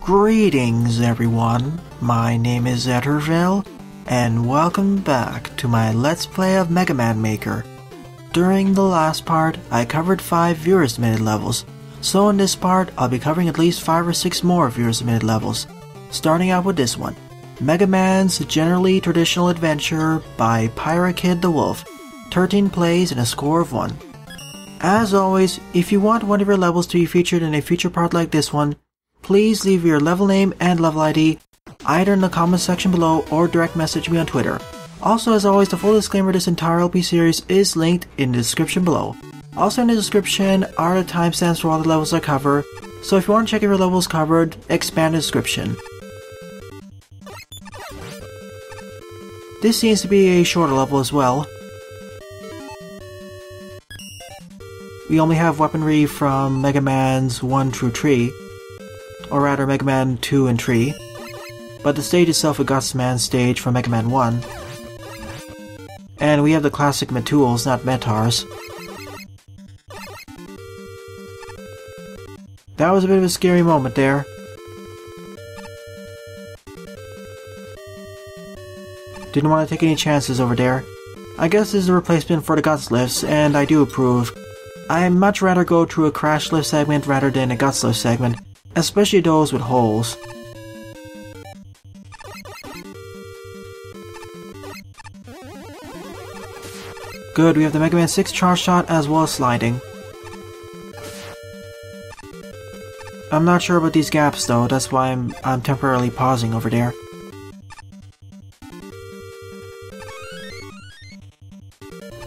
Greetings everyone, my name is Etterville, and welcome back to my Let's Play of Mega Man Maker. During the last part, I covered 5 viewer-submitted levels, so in this part, I'll be covering at least 5 or 6 more viewer-submitted levels. Starting out with this one, Mega Man's Generally Traditional Adventure by Pyrakid the Wolf, 13 plays and a score of 1. As always, if you want one of your levels to be featured in a future part like this one, please leave your level name and level ID either in the comment section below or direct message me on Twitter. Also, as always, the full disclaimer this entire LP series is linked in the description below. Also in the description are the timestamps for all the levels I cover, so if you want to check if your level is covered, expand the description. This seems to be a shorter level as well. We only have weaponry from Mega Man's 1 through 3, or rather Mega Man 2 and 3, but the stage itself is Gutsman stage from Mega Man 1. And we have the classic Metools, not Metars. That was a bit of a scary moment there. Didn't want to take any chances over there. I guess this is a replacement for the Guts lifts, and I do approve. I'd much rather go through a crash lift segment rather than a Guts lift segment, especially those with holes. Good, we have the Mega Man 6 charge shot as well as sliding. I'm not sure about these gaps though, that's why I'm temporarily pausing over there.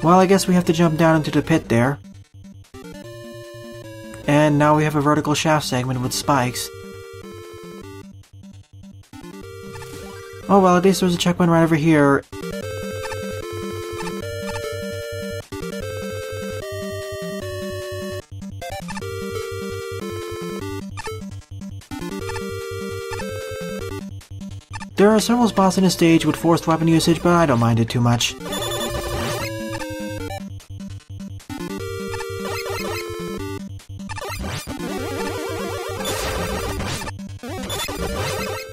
Well, I guess we have to jump down into the pit there. And now we have a vertical shaft segment with spikes. Oh well, at least there's a checkpoint right over here. There are several spots in the stage with forced weapon usage, but I don't mind it too much.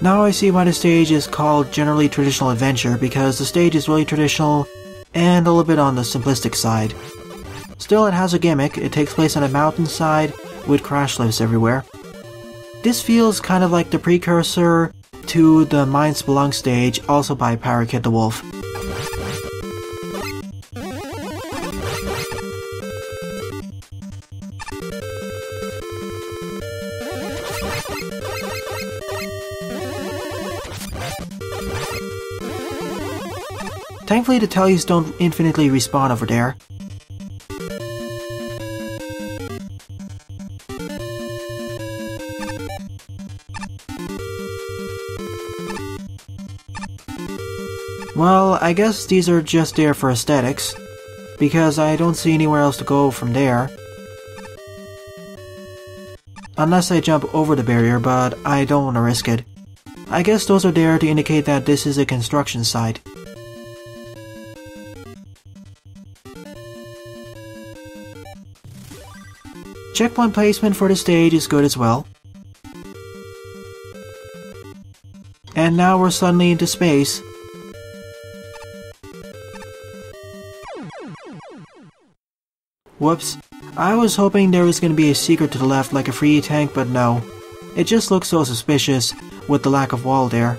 Now I see why the stage is called Generally Traditional Adventure, because the stage is really traditional and a little bit on the simplistic side. Still, it has a gimmick. It takes place on a mountainside with crash lifts everywhere. This feels kind of like the precursor to the Mine Spelunk stage, also by Pyrakid the Wolf. Thankfully the Tellys don't infinitely respawn over there. Well, I guess these are just there for aesthetics, because I don't see anywhere else to go from there. Unless I jump over the barrier, but I don't want to risk it. I guess those are there to indicate that this is a construction site. Checkpoint placement for the stage is good as well. And now we're suddenly into space. Whoops. I was hoping there was going to be a secret to the left like a free tank, but no. It just looks so suspicious with the lack of wall there.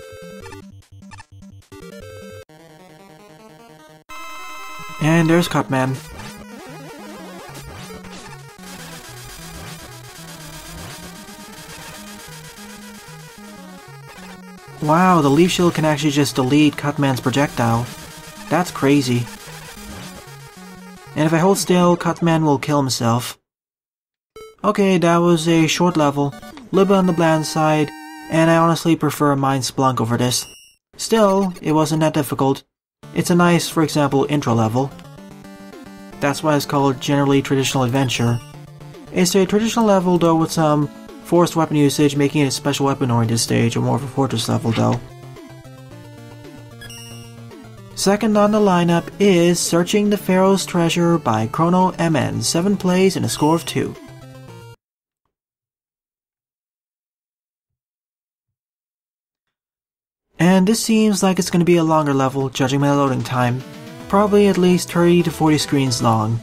And there's Cutman. Wow, the leaf shield can actually just delete Cutman's projectile. That's crazy. And if I hold still, Cutman will kill himself. Okay, that was a short level, a little bit on the bland side, and I honestly prefer Mine Spelunk over this. Still, it wasn't that difficult. It's a nice, for example, intro level. That's why it's called Generally Traditional Adventure. It's a traditional level though with some forced weapon usage, making it a special weapon oriented stage, or more of a fortress level though. Second on the lineup is Searching the Pharaoh's Treasure by Crono MN, 7 plays and a score of 2. And this seems like it's going to be a longer level, judging by the loading time. Probably at least 30 to 40 screens long.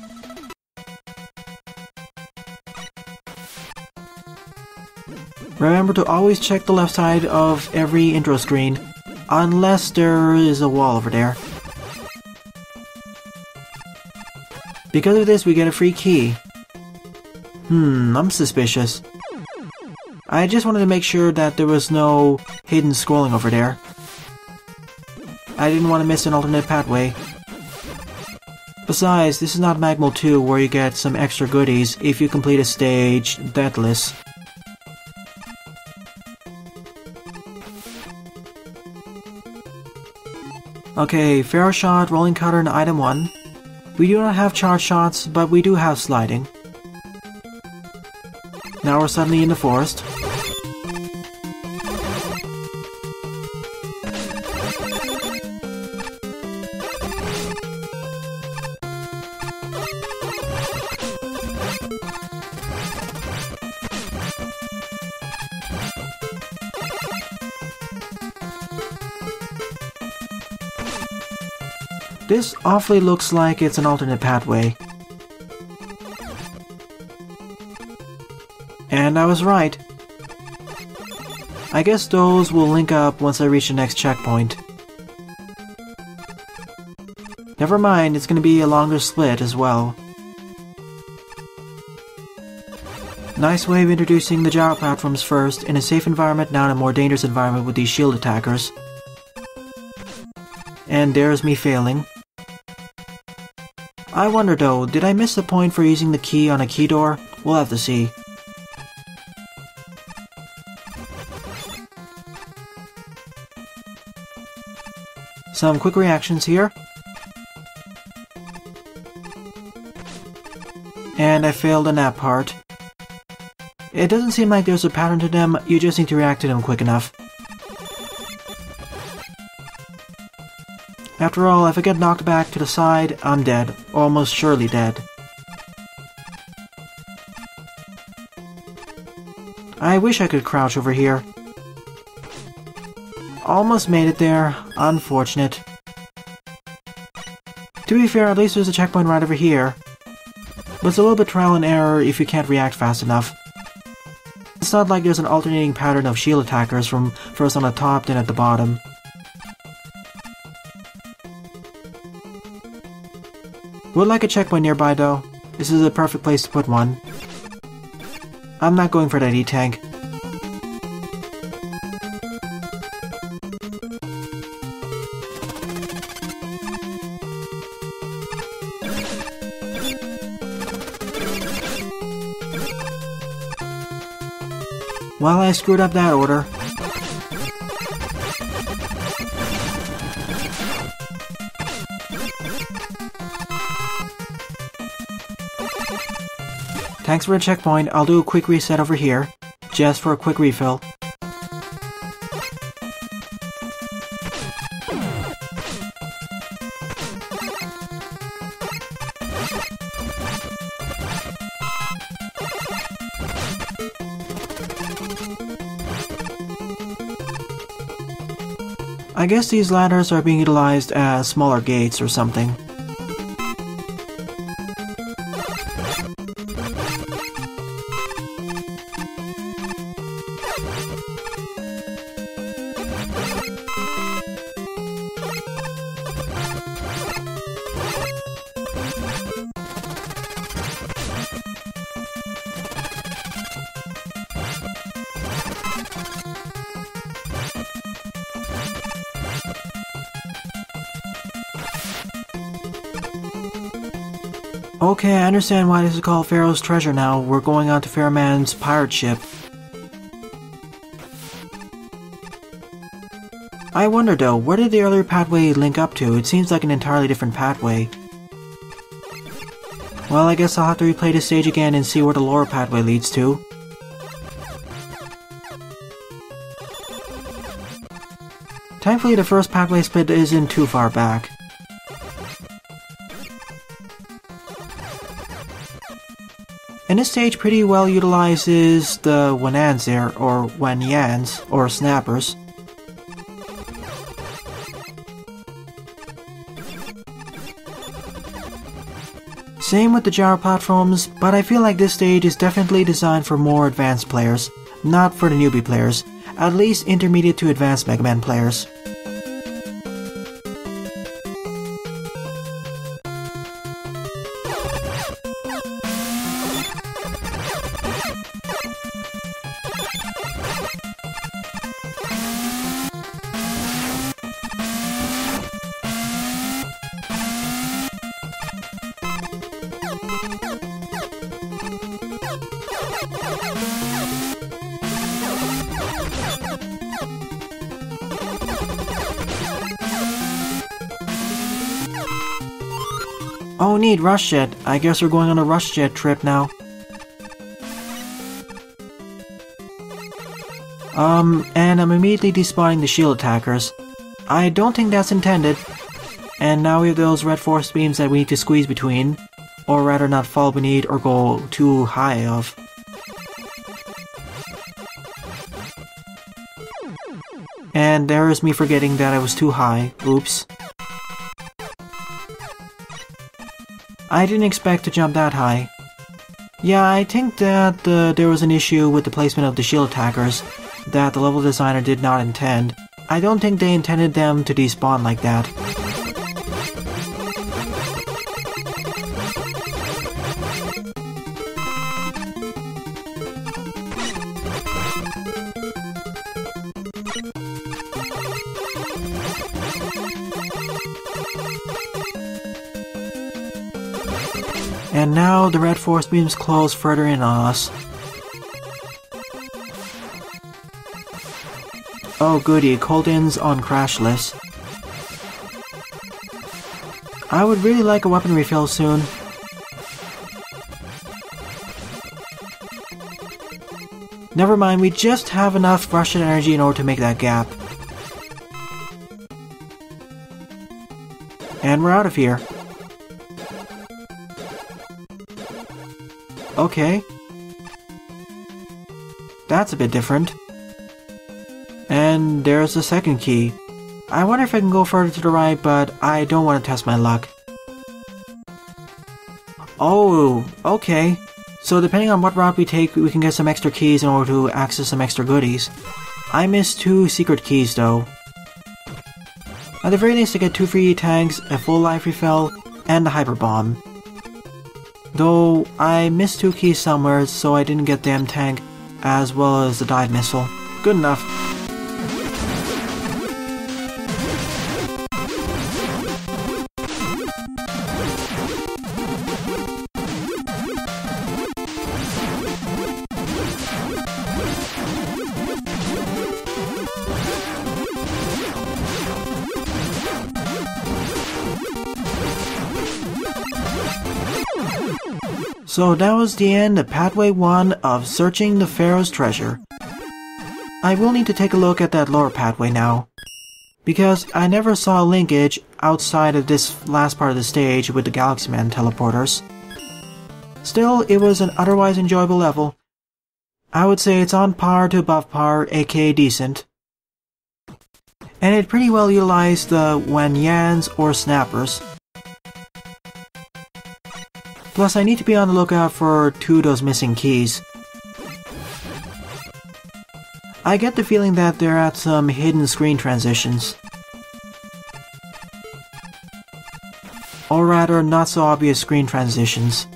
Remember to always check the left side of every intro screen, unless there is a wall over there. Because of this, we get a free key. I'm suspicious. I just wanted to make sure that there was no hidden scrolling over there. I didn't want to miss an alternate pathway. Besides, this is not Magmal 2 where you get some extra goodies if you complete a stage deathless. Okay, Pharaoh shot, rolling cutter, and item 1. We do not have charge shots, but we do have sliding. Now we're suddenly in the forest. This awfully looks like it's an alternate pathway. And I was right. I guess those will link up once I reach the next checkpoint. Never mind, it's going to be a longer split as well. Nice way of introducing the gyro platforms first, in a safe environment, now in a more dangerous environment with these shield attackers. And there's me failing. I wonder though, did I miss the point for using the key on a key door? We'll have to see. Some quick reactions here. And I failed in that part. It doesn't seem like there's a pattern to them, you just need to react to them quick enough. After all, if I get knocked back to the side, I'm dead. Almost surely dead. I wish I could crouch over here. Almost made it there. Unfortunate. To be fair, at least there's a checkpoint right over here. But it's a little bit trial and error if you can't react fast enough. It's not like there's an alternating pattern of shield attackers from first on the top, then at the bottom. Would like a checkpoint nearby though. This is a perfect place to put one. I'm not going for that E-tank. Well, I screwed up that order. Thanks for a checkpoint, I'll do a quick reset over here, just for a quick refill. I guess these ladders are being utilized as smaller gates or something. Okay, I understand why this is called Pharaoh's Treasure now. We're going on to Pharaoh's pirate ship. I wonder though, where did the earlier pathway link up to? It seems like an entirely different pathway. Well, I guess I'll have to replay this stage again and see where the lower pathway leads to. Thankfully, the first pathway split isn't too far back. And this stage pretty well utilizes the Wanans there, or Wanyans, or Snappers. Same with the gyro platforms, but I feel like this stage is definitely designed for more advanced players, not for the newbie players, at least intermediate to advanced Mega Man players. Oh neat, Rush Jet. I guess we're going on a Rush Jet trip now. And I'm immediately despawning the shield attackers. I don't think that's intended. And now we have those red force beams that we need to squeeze between. Or rather not fall beneath or go too high of. And there is me forgetting that I was too high. Oops. I didn't expect to jump that high. Yeah, I think that there was an issue with the placement of the shield attackers that the level designer did not intend. I don't think they intended them to despawn like that. And now the red force beams close further in on us. Oh goody, Coldin's on crash list. I would really like a weapon refill soon. Never mind, we just have enough Russian energy in order to make that gap. And we're out of here. Okay. That's a bit different. And there's the second key. I wonder if I can go further to the right, but I don't want to test my luck. Oh, okay. So depending on what route we take, we can get some extra keys in order to access some extra goodies. I missed 2 secret keys though. At the very least I get 2 free tanks, a full life refill, and a hyper bomb. Though I missed 2 keys somewhere, so I didn't get the M-Tank as well as the dive missile. Good enough. So that was the end of Pathway 1 of searching the Pharaoh's treasure. I will need to take a look at that lower pathway now, because I never saw a linkage outside of this last part of the stage with the Galaxy Man teleporters. Still, it was an otherwise enjoyable level. I would say it's on par to above par, aka decent. And it pretty well utilized the Wanyans or Snappers. Plus, I need to be on the lookout for 2 of those missing keys. I get the feeling that they're at some hidden screen transitions. Or rather, not so obvious screen transitions.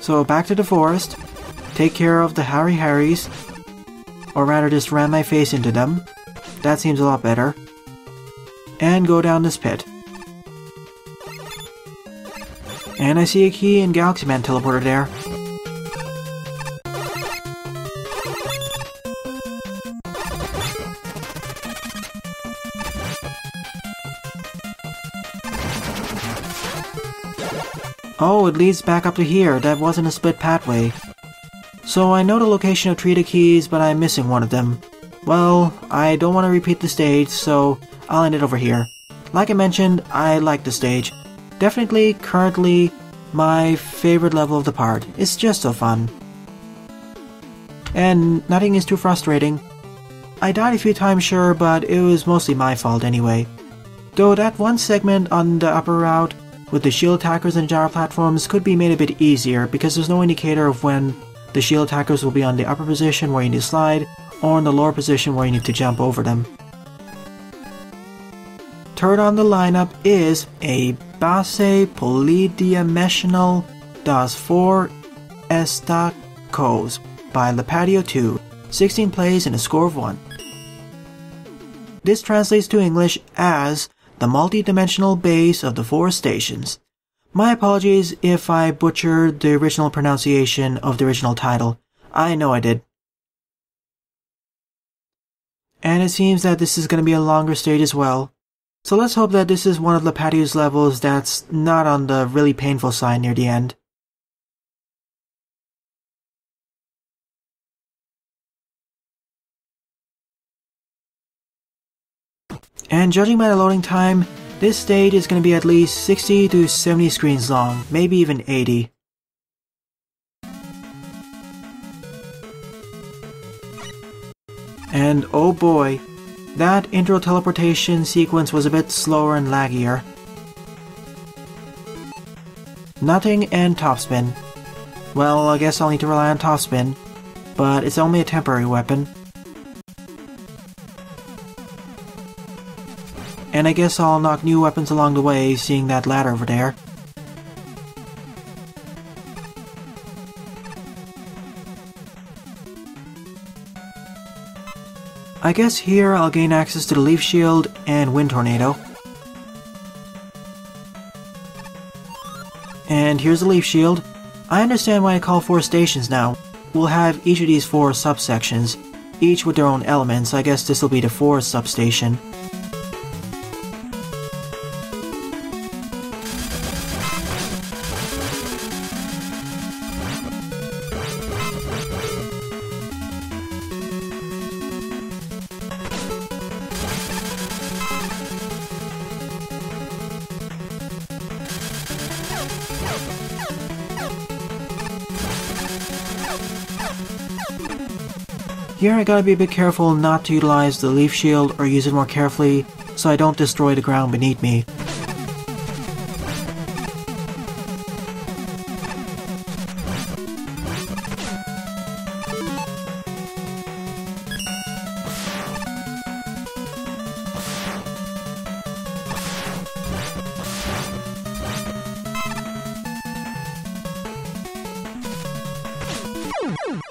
So back to the forest, take care of the Harrys, or rather just ram my face into them. That seems a lot better. And go down this pit. And I see a key in Galaxy Man teleporter there. Oh, it leads back up to here. That wasn't a split pathway. So I know the location of 3 of the keys, but I'm missing one of them. Well, I don't want to repeat the stage, so I'll end it over here. Like I mentioned, I like the stage. Definitely, currently, my favorite level of the part. It's just so fun. And nothing is too frustrating. I died a few times, sure, but it was mostly my fault anyway. Though that one segment on the upper route with the shield attackers and gyro platforms could be made a bit easier because there's no indicator of when the shield attackers will be on the upper position where you need to slide or in the lower position where you need to jump over them. Third on the lineup is a Base Polidimensional 4 Estaçoes by Lipatio 2, 16 plays and a score of 1. This translates to English as the multi-dimensional base of the 4 stations. My apologies if I butchered the original pronunciation of the original title. I know I did. And it seems that this is going to be a longer stage as well. So let's hope that this is one of Lipatio's levels that's not on the really painful side near the end. And judging by the loading time, this stage is going to be at least 60 to 70 screens long, maybe even 80. And oh boy, that intro teleportation sequence was a bit slower and laggier. Nothing and topspin. Well, I guess I'll need to rely on topspin, but it's only a temporary weapon. And I guess I'll knock new weapons along the way, seeing that ladder over there. I guess here I'll gain access to the Leaf Shield and Wind Tornado. And here's the Leaf Shield. I understand why I call 4 stations now. We'll have each of these 4 subsections, each with their own elements. I guess this will be the 4th substation. Here I gotta be a bit careful not to utilize the Leaf Shield or use it more carefully so I don't destroy the ground beneath me.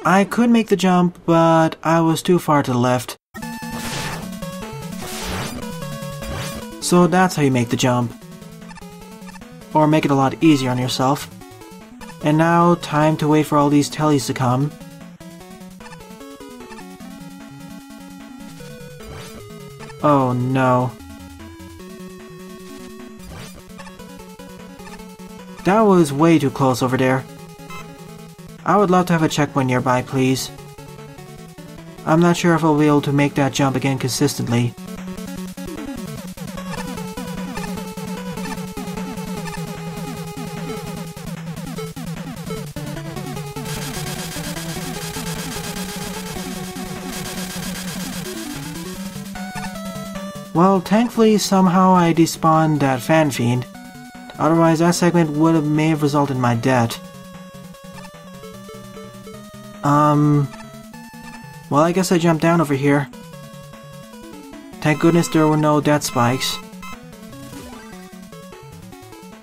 I could make the jump, but I was too far to the left. So that's how you make the jump. Or make it a lot easier on yourself. And now, time to wait for all these tellies to come. Oh no. That was way too close over there. I would love to have a checkpoint nearby, please. I'm not sure if I'll be able to make that jump again consistently. Well, thankfully somehow I despawned that fan fiend. Otherwise that segment may have resulted in my death. Well, I guess I jumped down over here. Thank goodness there were no death spikes.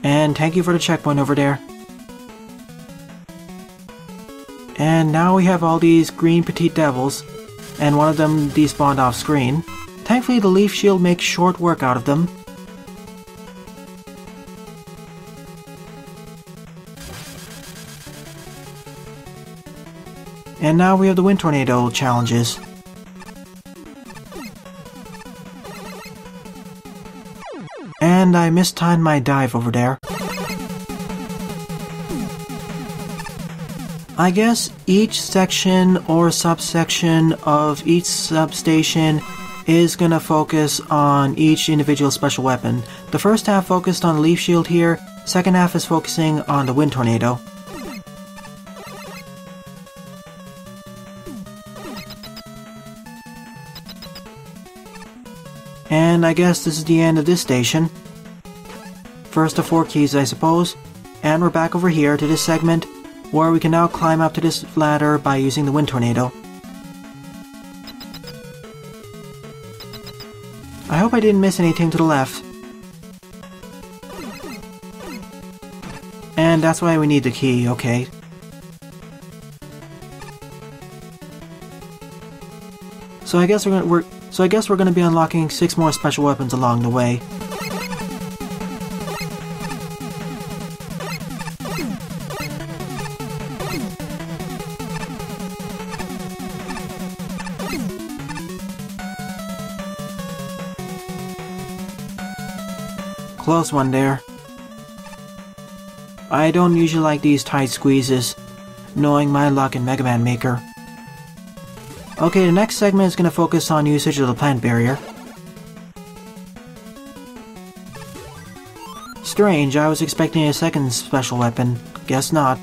And thank you for the checkpoint over there. And now we have all these green petite devils, and one of them despawned off screen. Thankfully the Leaf Shield makes short work out of them. And now we have the Wind Tornado challenges. And I mistimed my dive over there. I guess each section or subsection of each substation is gonna focus on each individual special weapon. The first half focused on the Leaf Shield here, second half is focusing on the Wind Tornado. And I guess this is the end of this station. First of 4 keys, I suppose. And we're back over here to this segment where we can now climb up to this ladder by using the wind tornado. I hope I didn't miss anything to the left. And that's why we need the key, okay. So I guess we're gonna be unlocking 6 more special weapons along the way. Close one there. I don't usually like these tight squeezes, knowing my luck in Mega Man Maker. Okay, the next segment is going to focus on usage of the plant barrier. Strange, I was expecting a second special weapon. Guess not.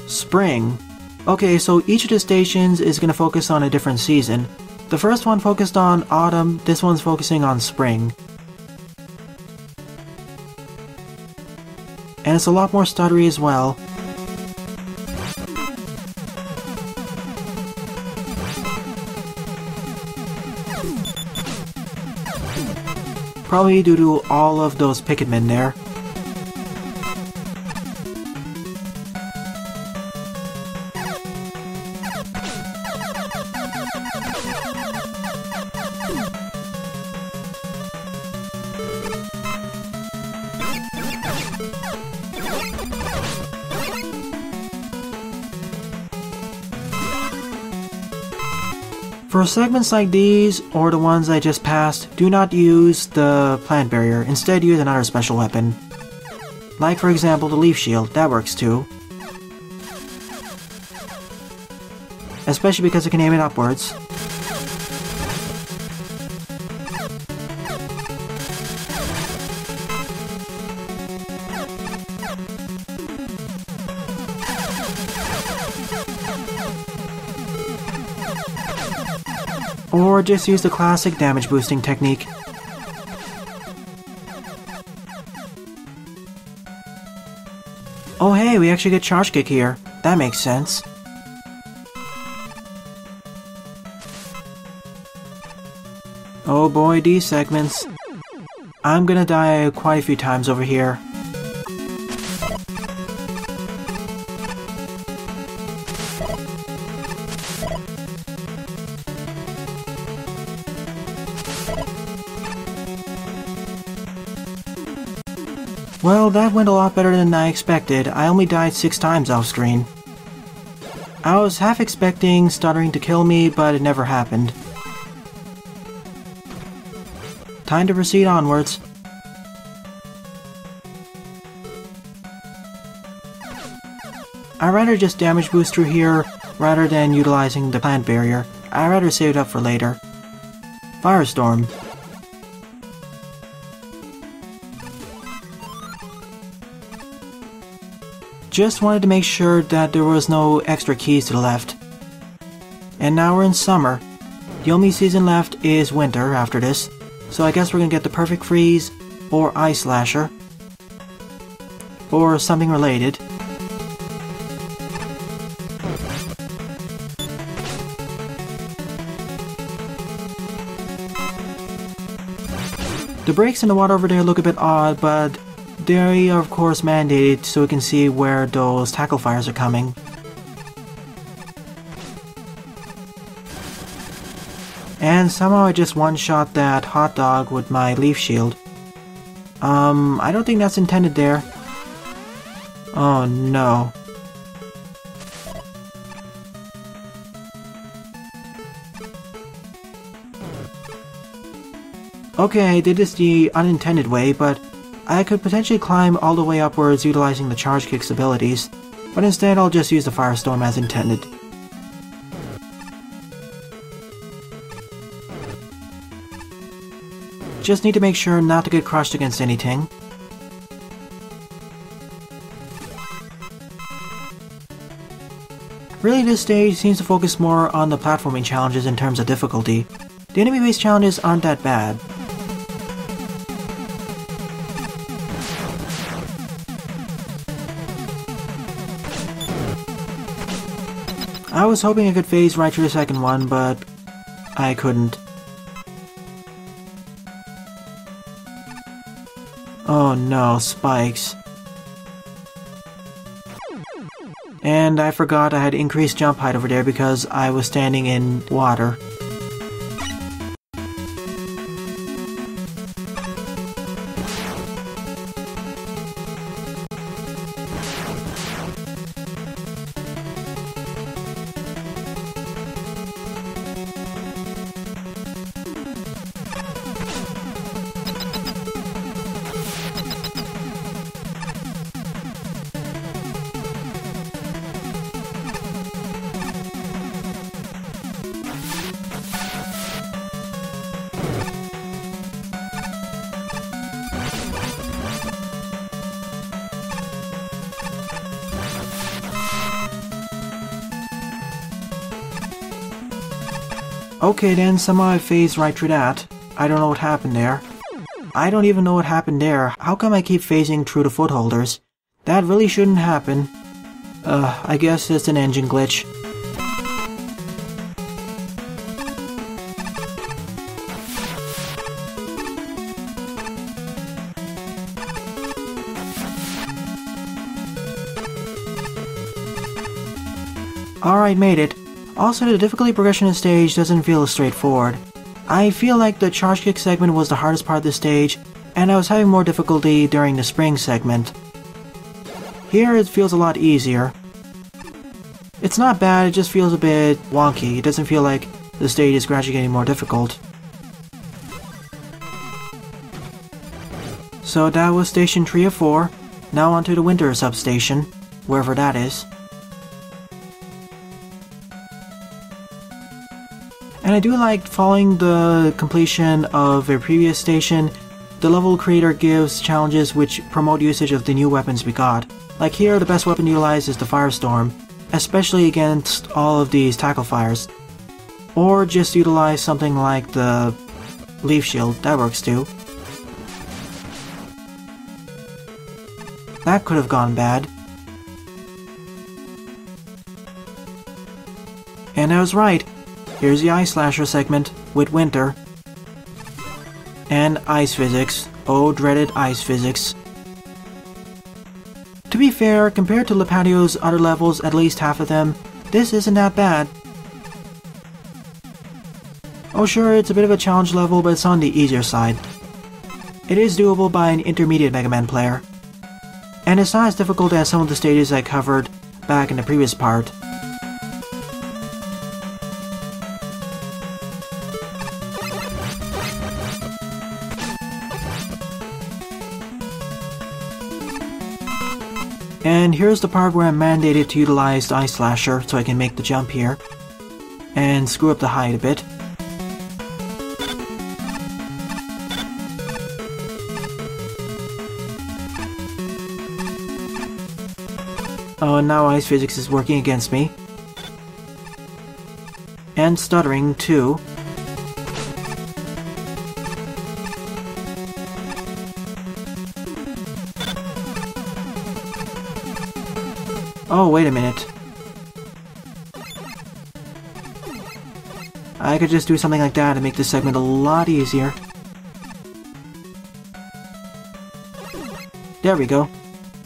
Spring. Okay, so each of the stations is going to focus on a different season. The first one focused on autumn, this one's focusing on spring. And it's a lot more stuttery as well. Probably due to all of those Pikmin there. For segments like these, or the ones I just passed, do not use the plant barrier, instead use another special weapon. Like for example the leaf shield, that works too. Especially because it can aim it upwards. Or just use the classic damage boosting technique. Oh hey, we actually get charge kick here. That makes sense. Oh boy, these segments. I'm gonna die quite a few times over here. Well, that went a lot better than I expected. I only died 6 times off screen. I was half expecting stuttering to kill me, but it never happened. Time to proceed onwards. I'd rather just damage boost through here rather than utilizing the plant barrier. I'd rather save it up for later. Firestorm. Just wanted to make sure that there was no extra keys to the left. And now we're in summer. The only season left is winter after this, so I guess we're gonna get the perfect freeze, or ice slasher, or something related. The breaks in the water over there look a bit odd, but they are of course mandated so we can see where those tackle fires are coming. And somehow I just one-shot that hot dog with my leaf shield. I don't think that's intended there. Oh no. Okay, I did this the unintended way, but I could potentially climb all the way upwards utilizing the charge kick's abilities, but instead I'll just use the firestorm as intended. Just need to make sure not to get crushed against anything. Really, this stage seems to focus more on the platforming challenges in terms of difficulty. The enemy-based challenges aren't that bad. I was hoping I could phase right through the second one, but I couldn't. Oh no, spikes. And I forgot I had increased jump height over there because I was standing in water. Okay then, somehow I phased right through that. I don't know what happened there. I don't even know what happened there. How come I keep phasing through the footholders? That really shouldn't happen. I guess it's an engine glitch. Alright, made it. Also, the difficulty progression of the stage doesn't feel as straightforward. I feel like the charge kick segment was the hardest part of the stage, and I was having more difficulty during the spring segment. Here it feels a lot easier. It's not bad, it just feels a bit wonky. It doesn't feel like the stage is gradually getting more difficult. So that was Station 3 of 4. Now onto the winter substation, wherever that is. And I do like following the completion of a previous station. The level creator gives challenges which promote usage of the new weapons we got. Like here, the best weapon to utilize is the Firestorm, especially against all of these tackle fires. Or just utilize something like the Leaf Shield, that works too. That could have gone bad. And I was right. Here's the Ice Slasher segment with Winter. And Ice Physics. Oh, dreaded Ice Physics. To be fair, compared to Lipatio's other levels, at least half of them, this isn't that bad. Oh sure, it's a bit of a challenge level, but it's on the easier side. It is doable by an intermediate Mega Man player. And it's not as difficult as some of the stages I covered back in the previous part. And here's the part where I'm mandated to utilize the Ice Slasher so I can make the jump here. And screw up the height a bit. Oh, and now Ice Physics is working against me. And stuttering too. Oh, wait a minute. I could just do something like that to make this segment a lot easier. There we go.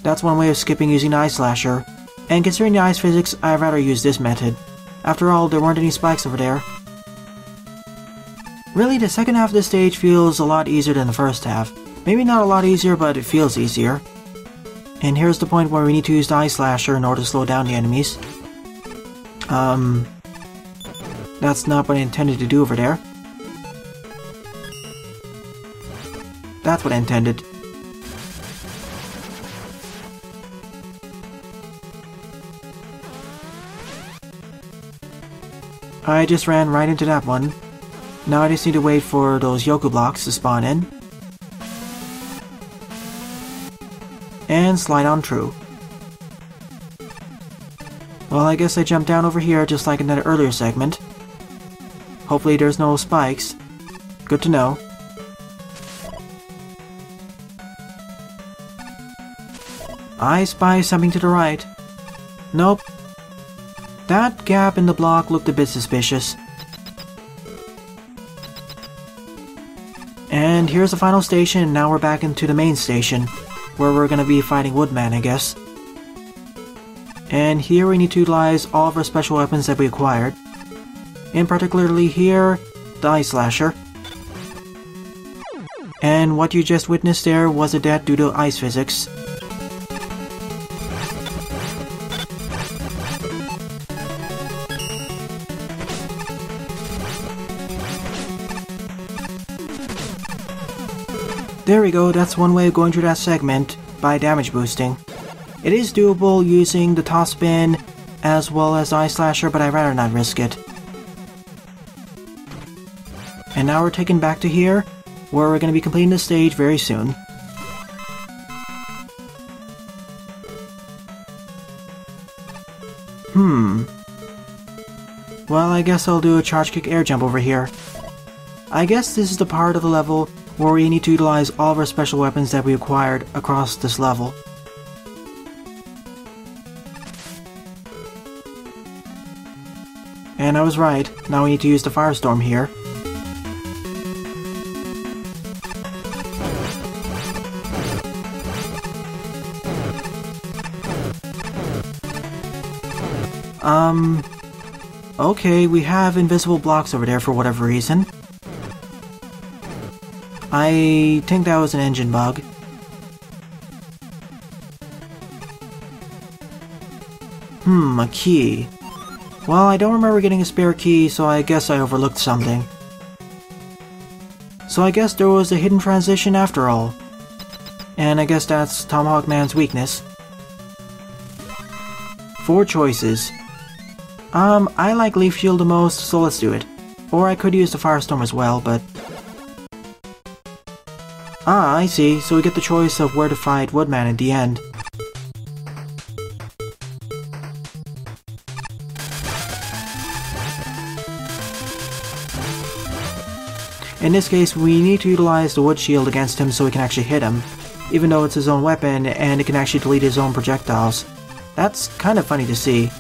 That's one way of skipping using the Ice Slasher. And considering the Ice Physics, I'd rather use this method. After all, there weren't any spikes over there. Really, the second half of the stage feels a lot easier than the first half. Maybe not a lot easier, but it feels easier. And here's the point where we need to use the Ice Slasher in order to slow down the enemies. That's not what I intended to do over there. That's what I intended. I just ran right into that one. Now I just need to wait for those Yoku blocks to spawn in. And slide on through. Well, I guess I jumped down over here just like in that earlier segment. Hopefully there's no spikes. Good to know. I spy something to the right. Nope. That gap in the block looked a bit suspicious. And here's the final station, and now we're back into the main station, where we're gonna be fighting Woodman, I guess. And here we need to utilize all of our special weapons that we acquired. And particularly here, the Ice Slasher. And what you just witnessed there was a death due to ice physics. There we go, that's one way of going through that segment, by damage boosting. It is doable using the top spin as well as the Ice Slasher, but I'd rather not risk it. And now we're taken back to here, where we're going to be completing the stage very soon. Well, I guess I'll do a charge kick air jump over here. I guess this is the part of the level where we need to utilize all of our special weapons that we acquired across this level. And I was right, now we need to use the Firestorm here. Okay, we have invisible blocks over there for whatever reason. I think that was an engine bug. A key. Well, I don't remember getting a spare key, so I guess I overlooked something. So I guess there was a hidden transition after all. And I guess that's Tomahawk Man's weakness. 4 choices. I like Leaf Shield the most, so let's do it. Or I could use the Firestorm as well, but... Ah, I see, so we get the choice of where to fight Woodman at the end. In this case, we need to utilize the Wood Shield against him so we can actually hit him, even though it's his own weapon and it can actually delete his own projectiles. That's kind of funny to see.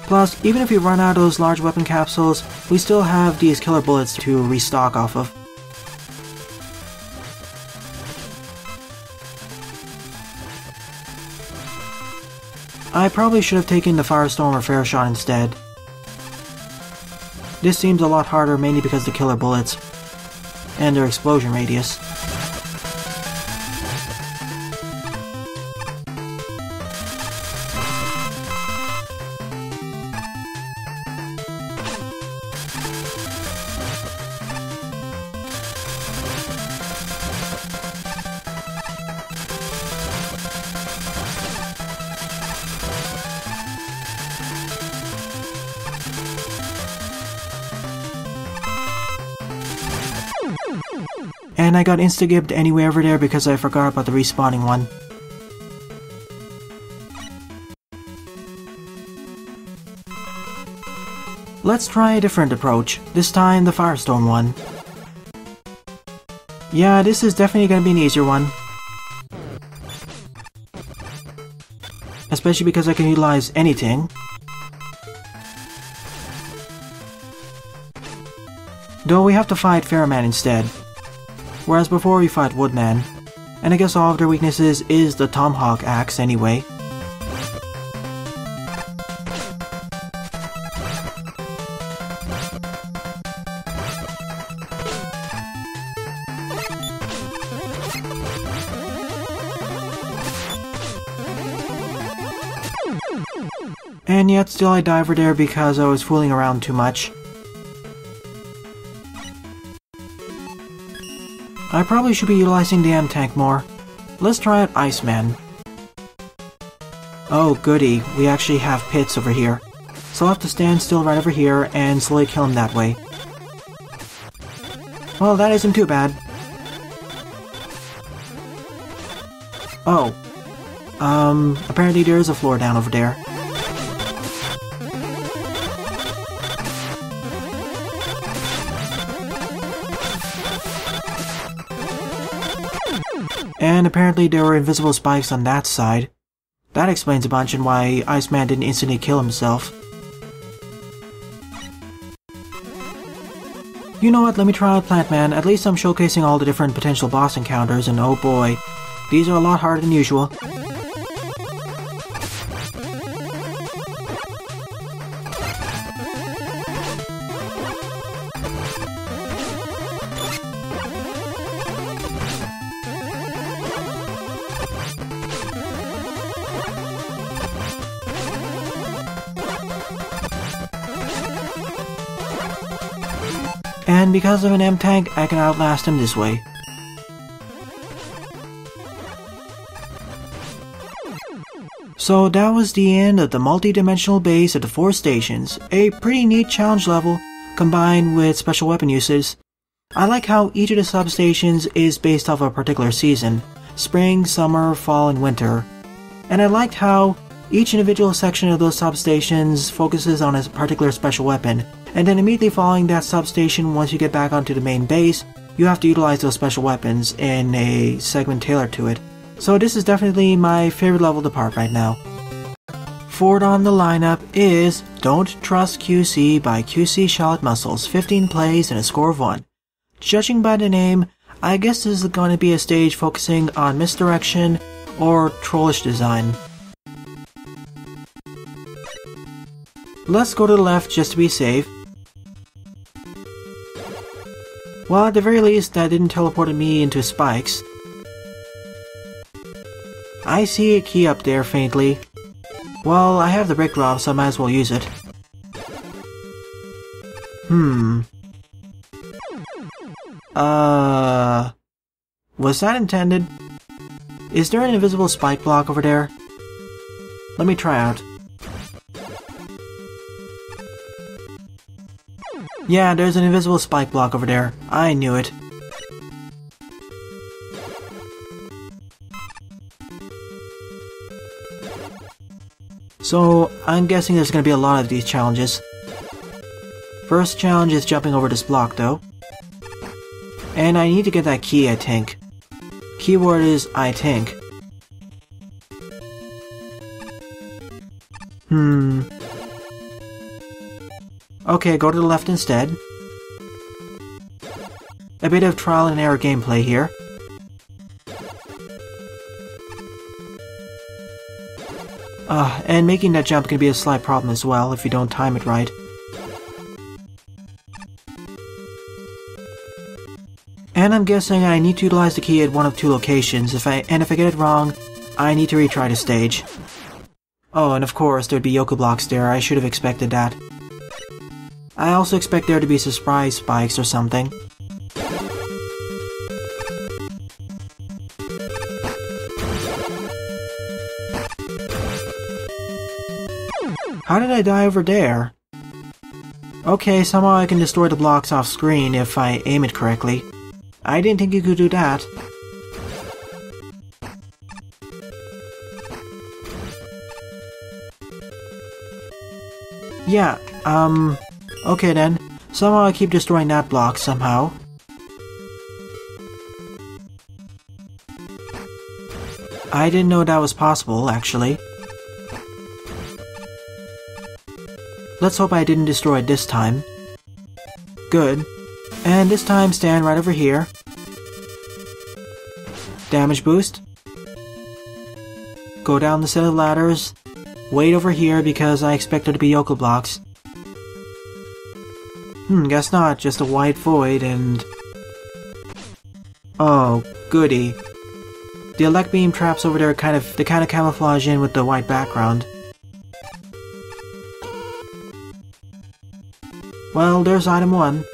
Plus, even if we run out of those large weapon capsules, we still have these killer bullets to restock off of. I probably should have taken the Firestorm or Fair Shot instead. This seems a lot harder mainly because of the killer bullets and their explosion radius. And I got insta-gibbed anyway over there because I forgot about the respawning one. Let's try a different approach, this time the Firestorm one. Yeah, this is definitely gonna be an easier one. Especially because I can utilize anything. Though we have to fight Pharaoh instead. Whereas before we fight Woodman. And I guess all of their weaknesses is the Tomahawk axe anyway. And yet still I died over there because I was fooling around too much. I probably should be utilizing the M-Tank more. Let's try out Iceman. Oh goody, we actually have pits over here. So I'll have to stand still right over here and slowly kill him that way. Well, that isn't too bad. Oh. Apparently there is a floor down over there. And apparently there were invisible spikes on that side. That explains a bunch and why Iceman didn't instantly kill himself. You know what, let me try out Plant Man. At least I'm showcasing all the different potential boss encounters, and oh boy, these are a lot harder than usual. And because of an M-Tank, I can outlast him this way. So that was the end of the multi-dimensional base at the 4 stations. A pretty neat challenge level, combined with special weapon uses. I like how each of the substations is based off a particular season. Spring, summer, fall, and winter. And I liked how each individual section of those substations focuses on a particular special weapon. And then immediately following that substation, once you get back onto the main base, you have to utilize those special weapons in a segment tailored to it. So this is definitely my favorite level to part right now. Fourth on the lineup is Don't Trust QC by QC Charlotte Muscles, 15 plays and a score of 1. Judging by the name, I guess this is going to be a stage focusing on misdirection or trollish design. Let's go to the left just to be safe. Well, at the very least, that didn't teleport me into spikes. I see a key up there faintly. Well, I have the brick drop, so I might as well use it. Was that intended? Is there an invisible spike block over there? Let me try out. Yeah, there's an invisible spike block over there. I knew it. So, I'm guessing there's gonna be a lot of these challenges. First challenge is jumping over this block, though. And I need to get that key, I think. Keyword is I think. Okay, go to the left instead. A bit of trial and error gameplay here. And making that jump can be a slight problem as well if you don't time it right. And I'm guessing I need to utilize the key at one of 2 locations. If I get it wrong, I need to retry the stage. Oh, and of course there'd be Yoku blocks there. I should have expected that. I also expect there to be surprise spikes or something. How did I die over there? Okay, somehow I can destroy the blocks off screen if I aim it correctly. I didn't think you could do that. Yeah, okay then. Somehow I keep destroying that block somehow. I didn't know that was possible, actually. Let's hope I didn't destroy it this time. Good. And this time stand right over here. Damage boost. Go down the set of ladders. Wait over here because I expect there to be Yoku blocks. Guess not, just a white void and... Oh, goody. The elect beam traps over there they kind of camouflage in with the white background. Well, there's item 1.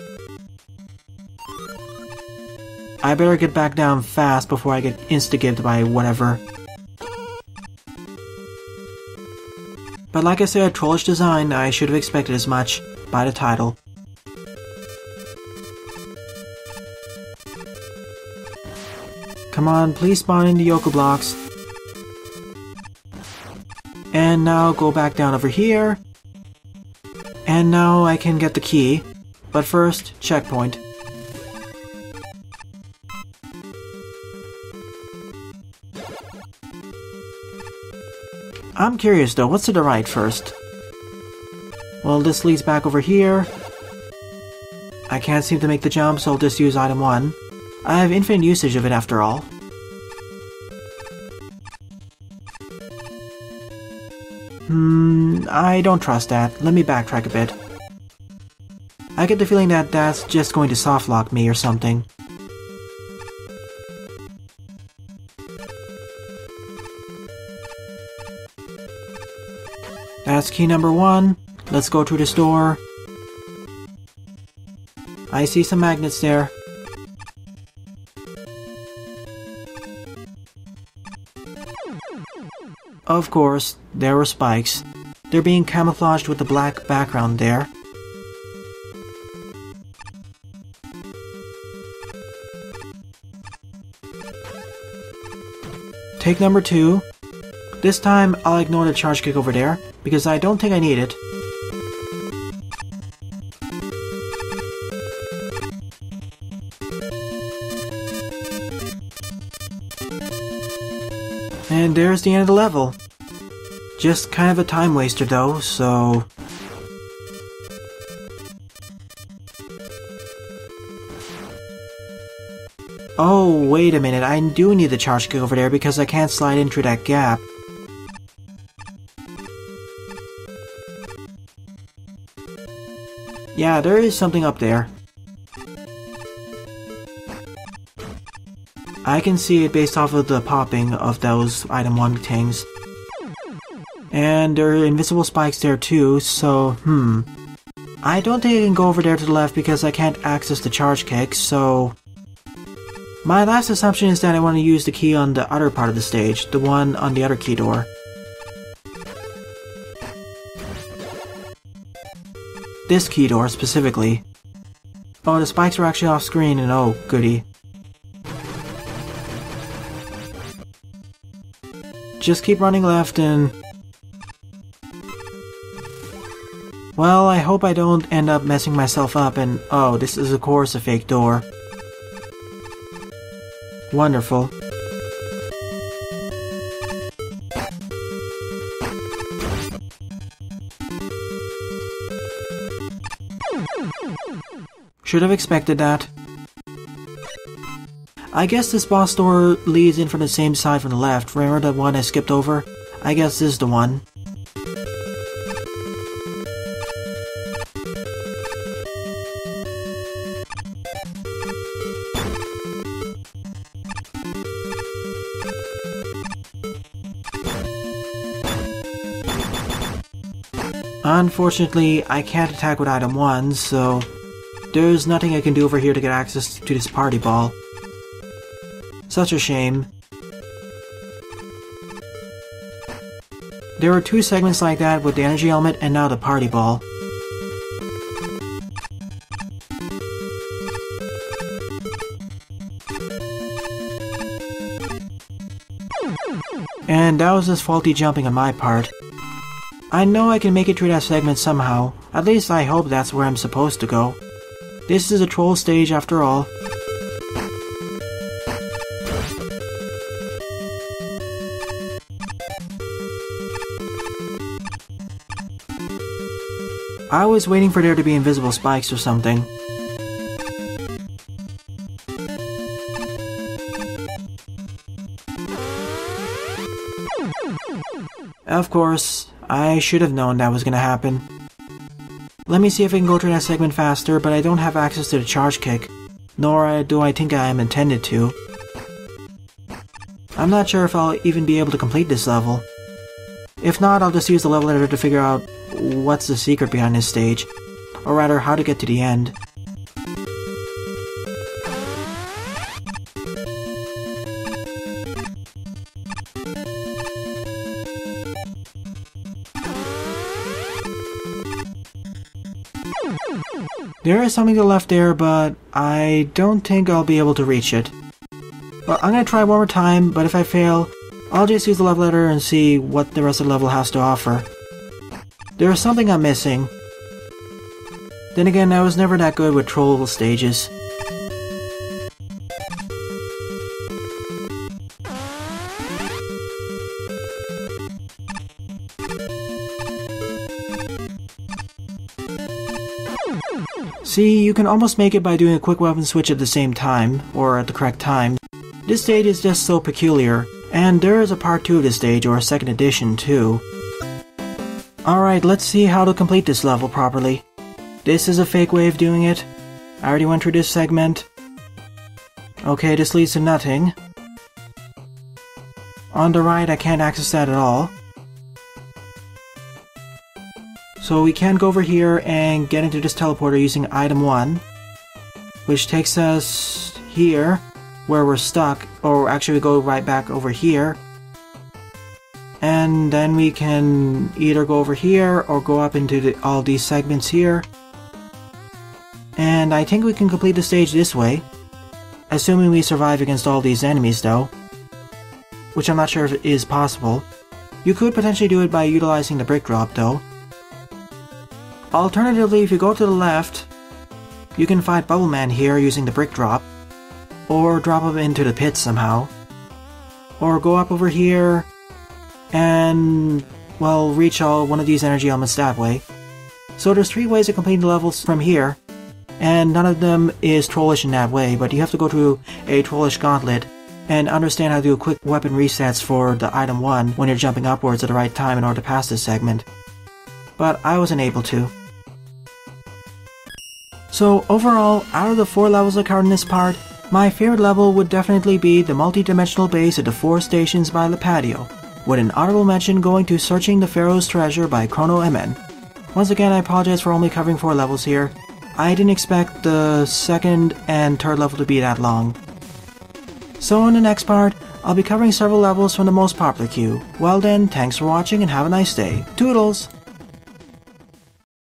I better get back down fast before I get insta-gibbed by whatever. But like I said, trollish design, I should have expected as much by the title. Come on, please spawn in the Yoku blocks. And now go back down over here. And now I can get the key. But first, checkpoint. I'm curious though, what's to the right first? Well, this leads back over here. I can't seem to make the jump, so I'll just use item 1. I have infinite usage of it after all. I don't trust that. Let me backtrack a bit. I get the feeling that that's just going to softlock me or something. That's key number 1. Let's go to this door. I see some magnets there. Of course, there were spikes. They're being camouflaged with the black background there. Take number 2. This time, I'll ignore the charge kick over there, because I don't think I need it. And there's the end of the level. Just kind of a time waster though, so... Oh, wait a minute, I do need the charge kick over there because I can't slide in through that gap. Yeah, there is something up there. I can see it based off of the popping of those item 1 things. And there are invisible spikes there too, so, I don't think I can go over there to the left because I can't access the charge kick, so... My last assumption is that I want to use the key on the other part of the stage, the one on the other key door. This key door, specifically. Oh, the spikes are actually off screen, and oh, goody. Just keep running left and... Well, I hope I don't end up messing myself up and... Oh, this is of course a fake door. Wonderful. Should have expected that. I guess this boss door leads in from the same side from the left. Remember the one I skipped over? I guess this is the one. Unfortunately, I can't attack with item 1, so there's nothing I can do over here to get access to this party ball. Such a shame. There were 2 segments like that with the energy element and now the party ball. And that was just faulty jumping on my part. I know I can make it through that segment somehow. At least I hope that's where I'm supposed to go. This is a troll stage after all. I was waiting for there to be invisible spikes or something. Of course, I should have known that was gonna happen. Let me see if I can go through that segment faster, but I don't have access to the charge kick. Nor do I think I am intended to. I'm not sure if I'll even be able to complete this level. If not, I'll just use the level editor to figure out what's the secret behind this stage. Or rather, how to get to the end. There is something to the left there, but I don't think I'll be able to reach it. Well, I'm gonna try one more time, but if I fail, I'll just use the level editor and see what the rest of the level has to offer. There's something I'm missing. Then again, I was never that good with troll stages. See, you can almost make it by doing a quick weapon switch at the same time, or at the correct time. This stage is just so peculiar, and there is a part 2 of this stage, or a second edition too. Alright, let's see how to complete this level properly. This is a fake way of doing it. I already went through this segment. Okay, this leads to nothing. On the right, I can't access that at all. So we can go over here and get into this teleporter using item 1, which takes us here, where we're stuck, or actually we go right back over here. And then we can either go over here, or go up into all these segments here. And I think we can complete the stage this way, assuming we survive against all these enemies though, which I'm not sure if it is possible. You could potentially do it by utilizing the brick drop though. Alternatively, if you go to the left, you can fight Bubble Man here using the brick drop, or drop him into the pit somehow, or go up over here and, well, reach one of these energy elements that way. So there's 3 ways of completing the levels from here, and none of them is trollish in that way, but you have to go through a trollish gauntlet and understand how to do quick weapon resets for the item 1 when you're jumping upwards at the right time in order to pass this segment. But I wasn't able to. So overall, out of the 4 levels I covered in this part, my favorite level would definitely be the multi-dimensional base at the 4 stations by Lipatio, with an honorable mention going to Searching the Pharaoh's Treasure by Crono MN. Once again, I apologize for only covering 4 levels here. I didn't expect the 2nd and 3rd level to be that long. So in the next part, I'll be covering several levels from the most popular queue. Well then, thanks for watching and have a nice day. Toodles!